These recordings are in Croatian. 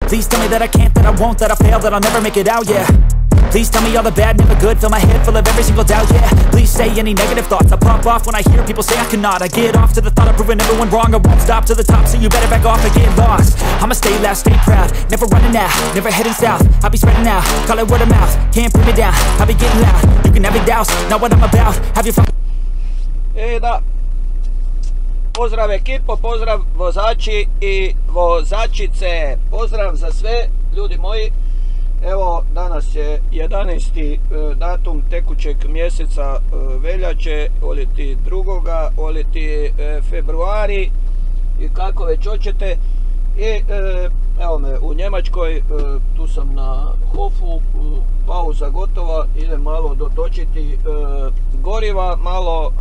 Please tell me that I can't, that I won't, that I fail, that I'll never make it out, yeah. Please tell me all the bad, never good, fill my head full of every single doubt, yeah. Please say any negative thoughts, I pop off when I hear people say I cannot. I get off to the thought of proving everyone wrong, I won't stop to the top, so you better back off and get lost. I'ma stay loud, stay proud, never running out, never heading south. I'll be spreading out, call it word of mouth, can't put me down, I'll be getting loud. You can have your doubts, not what I'm about, have your fun. Da, pozdrav ekipo, pozdrav vozači i vozačice, pozdrav za sve ljudi moji. Evo, danas je 11. datum tekućeg mjeseca veljače, oliti drugoga, oliti februari i kako već hoćete. I evo me u Njemačkoj, tu sam na Hofu, pauza gotova, idem malo dotočiti goriva, malo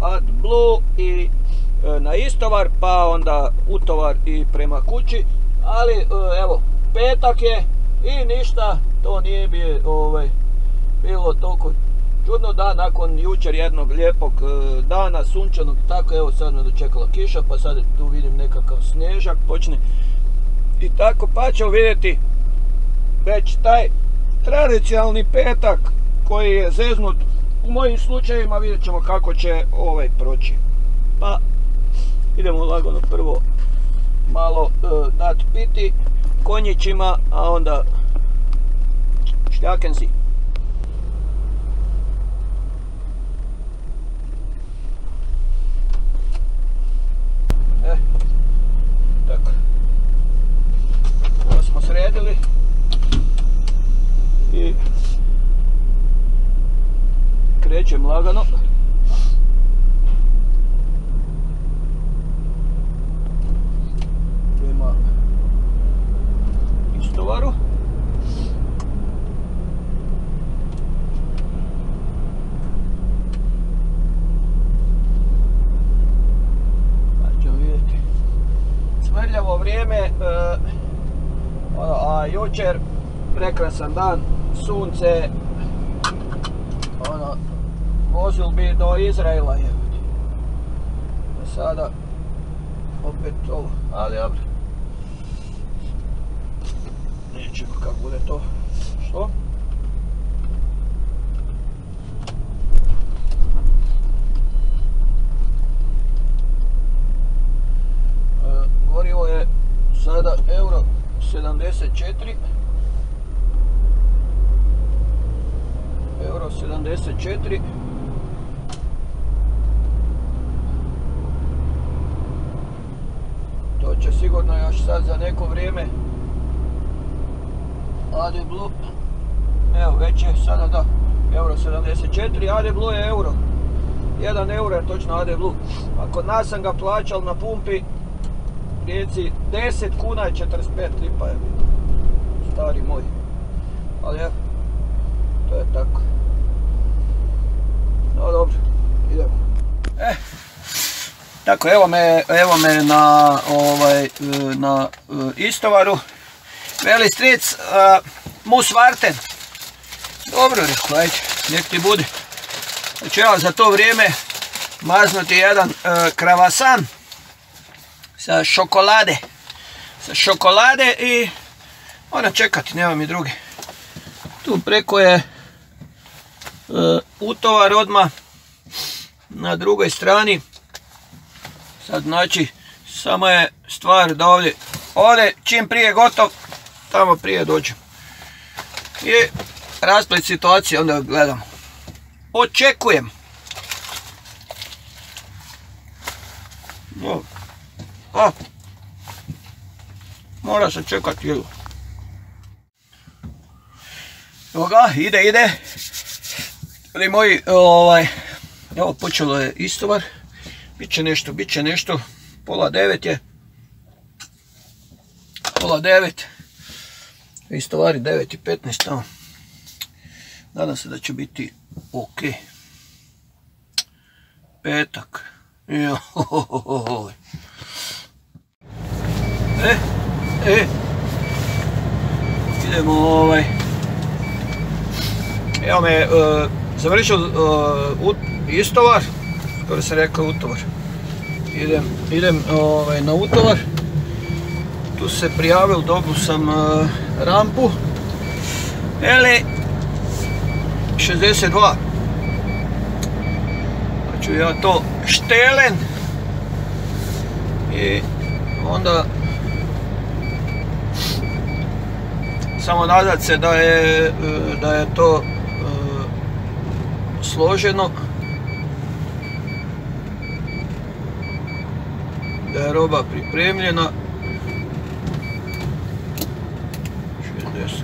AdBlue i na istovar, pa onda utovar i prema kući. Ali evo, petak je i ništa, to nije bilo toliko čudno da nakon jučer jednog lijepog dana, sunčanog, tako evo sad me dočekala kiša, pa sad tu vidim nekakav snježak počne i tako, pa ćemo vidjeti već taj tradicionalni petak koji je zeznut u mojim slučajevima, vidjet ćemo kako će proći. Pa idemo lagano prvo malo dat piti konjićima, a onda šljaken si. Tako. Ovo smo sredili i krećem lagano. Prema istovaru. Pa ćemo vidjeti. Smrljavo vrijeme, a jučer prekrasan dan, sunce, vozil bi do Izraela je. Sada opet ovo, ali dobro. Nećemo kako bude to. Što? Gorivo je sada euro 74. Euro 74. To će sigurno još sad za neko vrijeme. AdBlue, evo već je sada da, euro 74, AdBlue je euro. 1 euro je točno AdBlue. A kod nas sam ga plaćal na pumpi Rijeci 10 kuna i 45 lipa je bilo. Stari moj. Ali evo, to je tako. No dobro, idemo. Tako, evo me na istovaru. Veli stric, mus varten. Dobro, rekao, ajde, nek ti bude. Znači evo za to vrijeme maznuti jedan kravasan sa šokolade. Sa šokolade i ona čekati, nema mi druge. Tu preko je utovar odmah na drugoj strani. Sad znači samo je stvar da ovdje čim prije gotov, tamo prije dođem. I rasplet situacije onda gledamo. Očekujem. Mora se čekati jelo. Evo ga, ide. Ali moji, evo počelo je istovar. Biće nešto. Pola 9 je. Pola 9. Istovari 9:15 tamo. Nadam se da će biti ok. Petak. Idemo Evo me, završio istovar. Skoro sam rekao utovar. Idem na utovar. tu se prijavil, dobil sam rampu. Eli 62. Pa ću ja to štelen i onda samo nadat se da je to složeno, da je roba pripremljena. 62.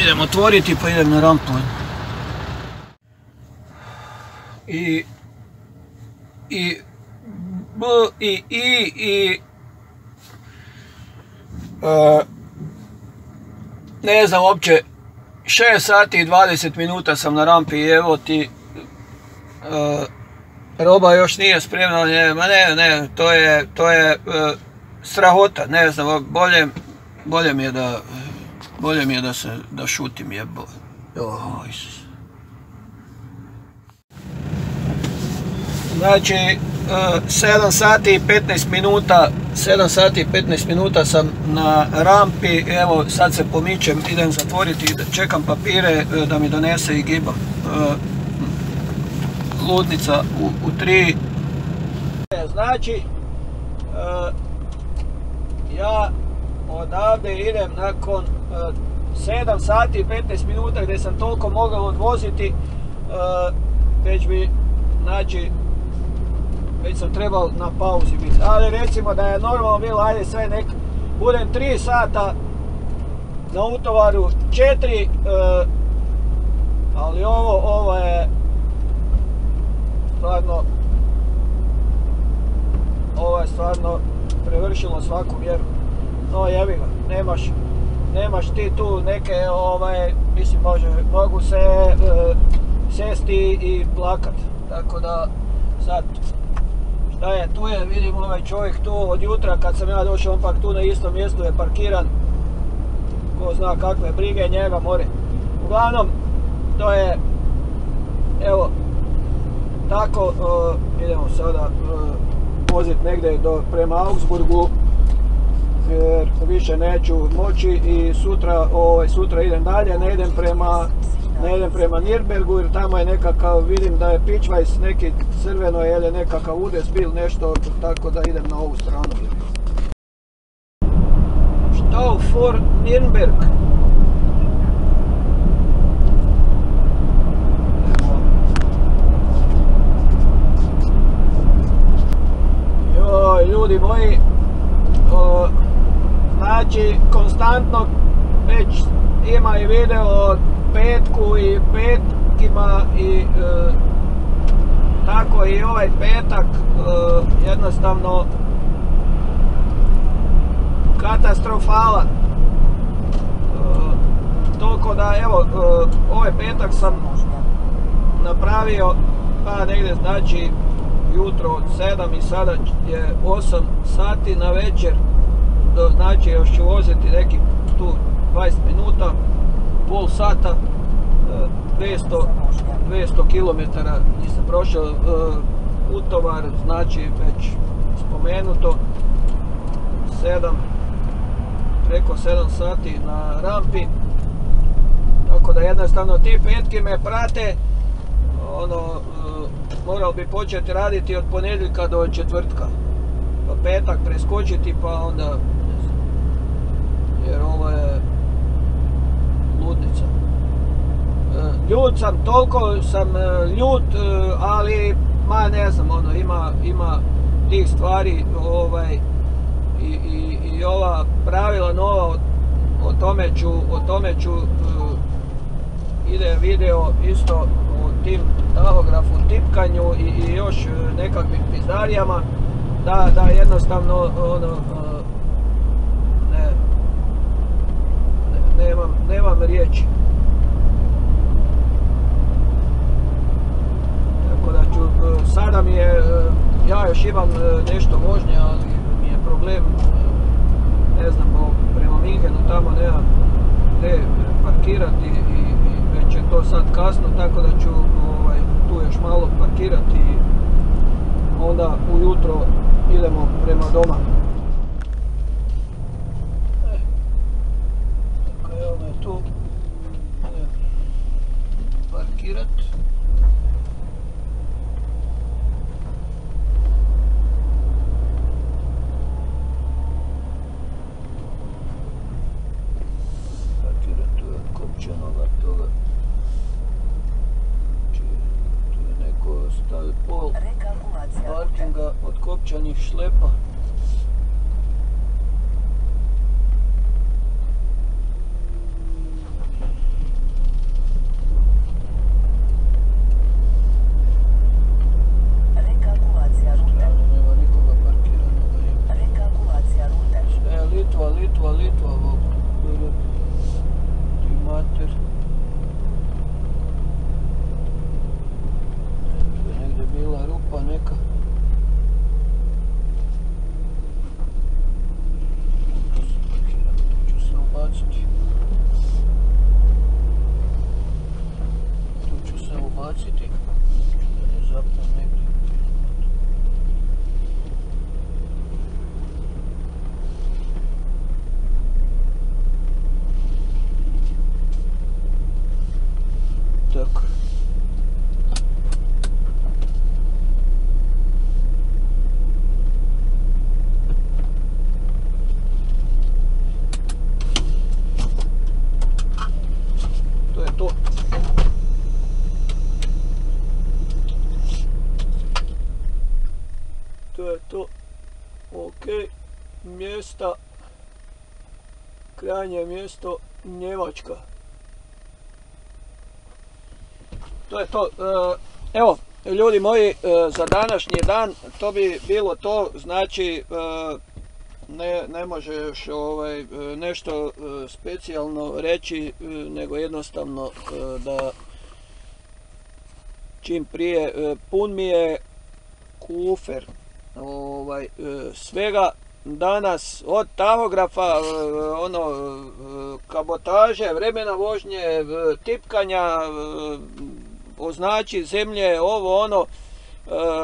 Idem otvoriti pa idem na rampu. Ne znam uopće, 6 sati i 20 minuta sam na rampi i evo ti roba još nije spremna, ne, to je strahota, ne znam, bolje mi je da šutim, jebo. Isus. Znači, 7 sati i 15 minuta sam na rampi, evo sad se pomičem, idem zatvoriti, čekam papire da mi donese i giba. Ludnica u 3. Znači, ja odavde idem nakon 7 sati i 15 minuta gdje sam toliko mogao odvoziti, već sam trebao na pauzi biti. Ali recimo da je normalno bilo, ajde sve nek budem 3 sata na utovaru, 4, ali ovo je stvarno prevršilo svaku mjeru. No jebi ga, nemaš ti tu neke, mislim mogu se sjesti i plakat, tako da sad šta je, tu je, vidim ovaj čovjek tu od jutra kad sam ja došao, on pak tu na istom mjestu je parkiran, ko zna kakve brige njega more. Uglavnom, to je, evo, tako, idemo sada voziti negdje prema Augsburgu, jer više neću moći i sutra idem dalje, ne idem prema Nürnbergu jer tamo je nekakav, vidim da je Pitchweiss neki crveno je nekakav udes bil nešto, tako da idem na ovu stranu. Stau for Nürnberg. Joj, ljudi moji, znači konstantno već ima i video o petku i petkima i tako i ovaj petak jednostavno katastrofalan. Toliko da evo ovaj petak sam napravio pa negdje znači jutro od 7 i sada je 8 sati na večer, znači još ću voziti neki tu 20 minuta, pol sata, 200 km nisam prošao, utovar, znači već spomenuto, preko 7 sati na rampi, tako da jednostavno ti petki me prate, morao bi početi raditi od ponedjeljka do četvrtka, pa petak preskočiti pa onda, ne znam, jer ovo je ludnica. Ljut sam, toliko sam ljut, ali ne znam, ima tih stvari, i ova pravila nova, o tome ću ide video isto o tim tahografu, tipkanju i još nekakvim pizdarijama, da jednostavno nemam riječi. Tako da ću sada mi je, ja još imam nešto vožnje, ali mi je problem, ne znam, prema Minhenu tamo nema gdje parkirati i već je to sad kasno, tako da ću tu još malo parkirati i onda ujutro idemo prema doma. Tako evo me tu parkirat. Parkirat tu je Kopčanoga toga. Tu je neko stavio pol parkinga od Kopčanih šlepa. Litva, ti mater. Tu je negdje bila rupa neka. Tu ću se ubaciti. Da ne zapnem negdje. Tako. To je to. To je to. Ok. Mjesta. Krajnje mjesto Njemačka. To je to. Evo, ljudi moji, za današnji dan to bi bilo to. Znači, ne može još nešto specijalno reći, nego jednostavno da čim prije pun mi je kufer svega danas, od tahografa, kabotaže, vremena vožnje, tipkanja, označi zemlje, ovo ono,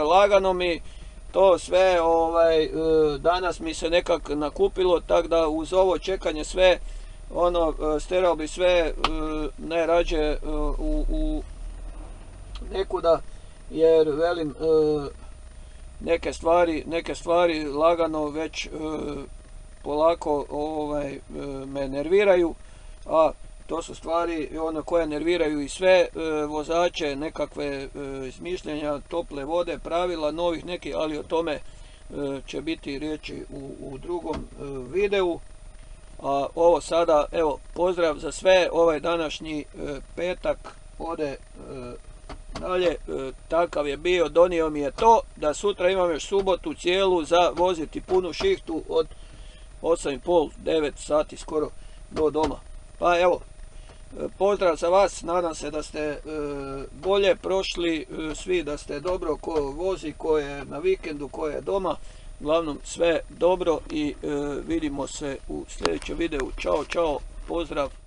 lagano mi to sve danas mi se nekak nakupilo, tako da uz ovo čekanje sve sterao bi sve najrađe u nekuda, jer velim neke stvari lagano već polako me nerviraju, a to su stvari koje nerviraju i sve vozače, nekakve izmišljenja tople vode, pravila novih nekih, ali o tome će biti riječi u drugom videu. A ovo sada, evo, pozdrav za sve, ovaj današnji petak ode dalje, takav je bio, donio mi je to da sutra imam još subotu cijelu za voziti punu šihtu od 8:30, 9 sati skoro do doma. Pa evo, pozdrav za vas, nadam se da ste bolje prošli, svi da ste dobro, ko vozi, ko je na vikendu, ko je doma, uglavnom sve dobro i vidimo se u sljedećem videu. Ćao, čao, pozdrav.